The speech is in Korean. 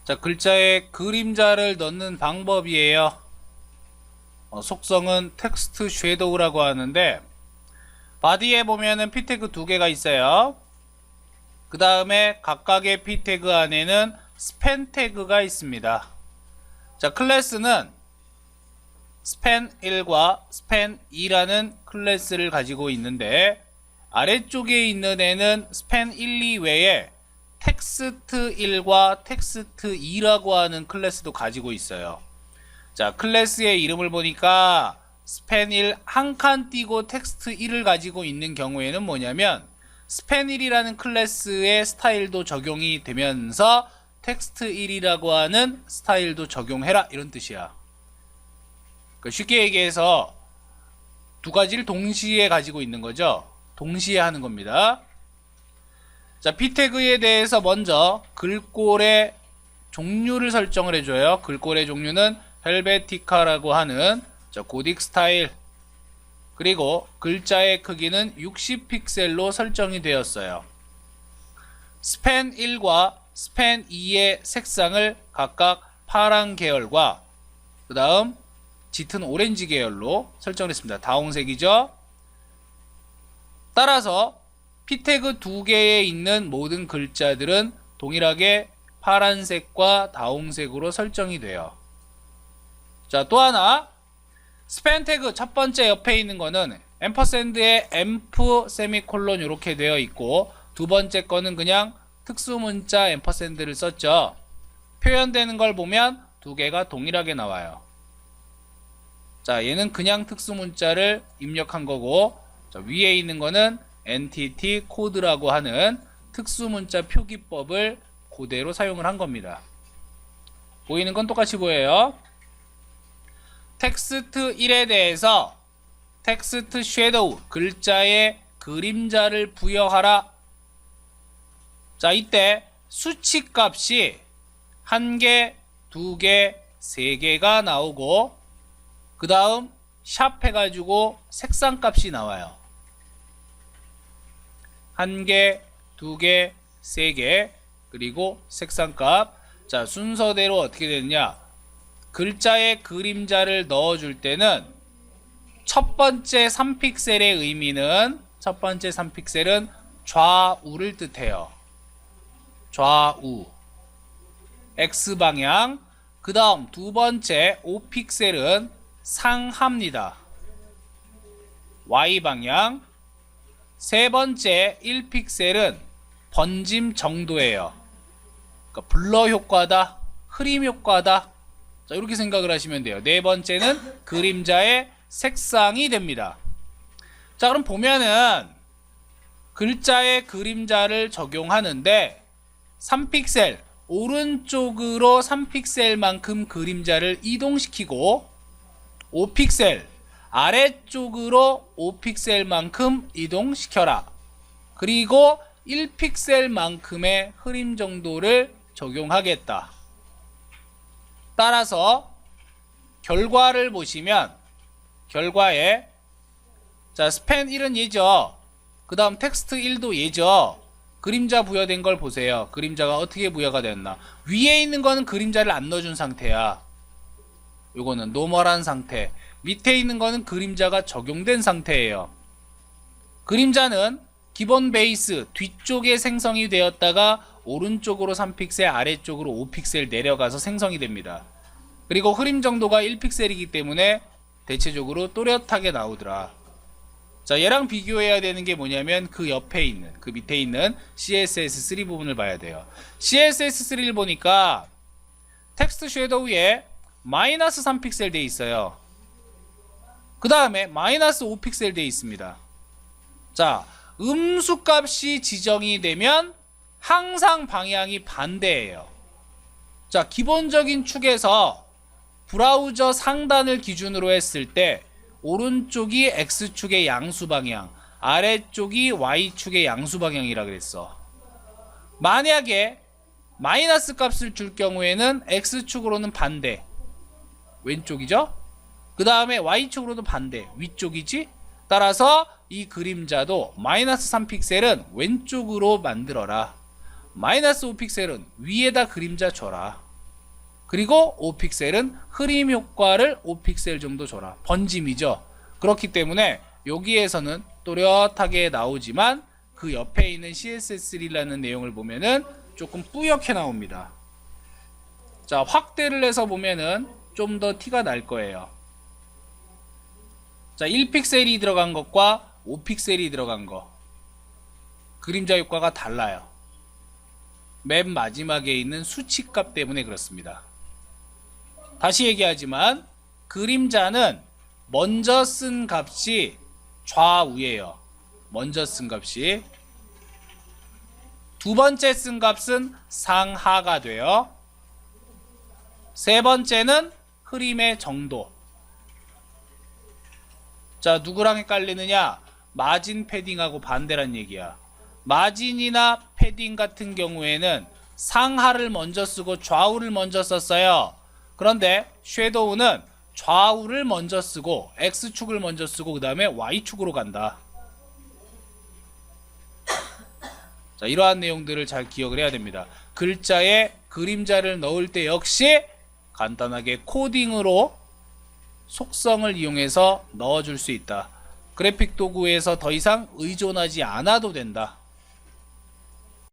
자, 글자에 그림자를 넣는 방법이에요. 속성은 텍스트 섀도우라고 하는데, 바디에 보면은 p 태그 두 개가 있어요. 그 다음에 각각의 p 태그 안에는 스팬 태그가 있습니다. 자, 클래스는 스팬 1과 스팬 2라는 클래스를 가지고 있는데, 아래쪽에 있는 애는 스팬 1, 2 외에 텍스트 1과 텍스트 2라고 하는 클래스도 가지고 있어요. 자, 클래스의 이름을 보니까 스팬 1 한 칸 띄고 텍스트 1을 가지고 있는 경우에는 뭐냐면 스팬 1이라는 클래스의 스타일도 적용이 되면서 텍스트 1이라고 하는 스타일도 적용해라, 이런 뜻이야. 쉽게 얘기해서 두 가지를 동시에 가지고 있는 거죠. 동시에 하는 겁니다. 자, p 태그에 대해서 먼저 글꼴의 종류를 설정을 해줘요. 글꼴의 종류는 헬베티카라고 하는 고딕 스타일, 그리고 글자의 크기는 60픽셀로 설정이 되었어요. 스팬 1과 스팬 2의 색상을 각각 파란 계열과 그 다음 짙은 오렌지 계열로 설정을 했습니다. 다홍색이죠. 따라서 p 태그 두 개에 있는 모든 글자들은 동일하게 파란색과 다홍색으로 설정이 돼요. 자, 또 하나, 스팬 태그 첫 번째 옆에 있는 거는 앰퍼샌드에 앰프 세미콜론 이렇게 되어 있고, 두 번째 거는 그냥 특수문자 앰퍼샌드를 썼죠. 표현되는 걸 보면 두 개가 동일하게 나와요. 자, 얘는 그냥 특수문자를 입력한 거고, 자, 위에 있는 거는 엔티티 코드라고 하는 특수문자 표기법을 그대로 사용을 한 겁니다. 보이는 건 똑같이 보여요. 텍스트 1에 대해서 텍스트 섀도우, 글자에 그림자를 부여하라. 자, 이때 수치 값이 1개, 2개, 3개가 나오고, 그 다음 샵 해가지고 색상 값이 나와요. 1개, 2개, 3개, 그리고 색상값. 자, 순서대로 어떻게 되느냐, 글자에 그림자를 넣어줄 때는 첫 번째 3픽셀의 의미는, 첫 번째 3픽셀은 좌우를 뜻해요. 좌우, X방향. 그 다음 두 번째 5픽셀은 상하입니다. Y방향. 세 번째 1픽셀은 번짐 정도예요. 그러니까 블러 효과다, 흐림 효과다. 자, 이렇게 생각을 하시면 돼요. 네 번째는 그림자의 색상이 됩니다. 자, 그럼 보면은 글자의 그림자를 적용하는데 3픽셀 오른쪽으로 3픽셀만큼 그림자를 이동시키고, 5픽셀 아래쪽으로 5픽셀만큼 이동시켜라. 그리고 1픽셀만큼의 흐림 정도를 적용하겠다. 따라서 결과를 보시면, 결과에 자, 스팬 1은 얘죠. 그 다음 텍스트 1도 얘죠. 그림자 부여된 걸 보세요. 그림자가 어떻게 부여가 되었나. 위에 있는 거는 그림자를 안 넣어준 상태야. 요거는 노멀한 상태. 밑에 있는 거는 그림자가 적용된 상태예요. 그림자는 기본 베이스 뒤쪽에 생성이 되었다가 오른쪽으로 3픽셀, 아래쪽으로 5픽셀 내려가서 생성이 됩니다. 그리고 흐림 정도가 1픽셀이기 때문에 대체적으로 또렷하게 나오더라. 자, 얘랑 비교해야 되는 게 뭐냐면 그 옆에 있는, 그 밑에 있는 CSS3 부분을 봐야 돼요. CSS3를 보니까 텍스트 섀도우에 마이너스 3픽셀 돼 있어요. 그 다음에 마이너스 5픽셀 돼 있습니다. 자, 음수 값이 지정이 되면 항상 방향이 반대예요. 자, 기본적인 축에서 브라우저 상단을 기준으로 했을 때 오른쪽이 X축의 양수 방향, 아래쪽이 Y축의 양수 방향이라 그랬어. 만약에 마이너스 값을 줄 경우에는 X축으로는 반대, 왼쪽이죠? 그 다음에 Y축으로도 반대, 위쪽이지? 따라서 이 그림자도 마이너스 3픽셀은 왼쪽으로 만들어라. 마이너스 5픽셀은 위에다 그림자 줘라. 그리고 5픽셀은 흐림 효과를 5픽셀 정도 줘라. 번짐이죠. 그렇기 때문에 여기에서는 또렷하게 나오지만 그 옆에 있는 CSS3라는 내용을 보면은 조금 뿌옇게 나옵니다. 자, 확대를 해서 보면은 좀 더 티가 날 거예요. 자, 1픽셀이 들어간 것과 5픽셀이 들어간 거. 그림자 효과가 달라요. 맨 마지막에 있는 수치값 때문에 그렇습니다. 다시 얘기하지만 그림자는 먼저 쓴 값이 좌우예요. 먼저 쓴 값이. 두 번째 쓴 값은 상하가 돼요. 세 번째는 흐림의 정도. 자, 누구랑 헷갈리느냐? 마진 패딩하고 반대란 얘기야. 마진이나 패딩 같은 경우에는 상하를 먼저 쓰고 좌우를 먼저 썼어요. 그런데 섀도우는 좌우를 먼저 쓰고 X축을 먼저 쓰고 그 다음에 Y축으로 간다. 자, 이러한 내용들을 잘 기억을 해야 됩니다. 글자에 그림자를 넣을 때 역시 간단하게 코딩으로 속성을 이용해서 넣어줄 수 있다. 그래픽 도구에서 더 이상 의존하지 않아도 된다.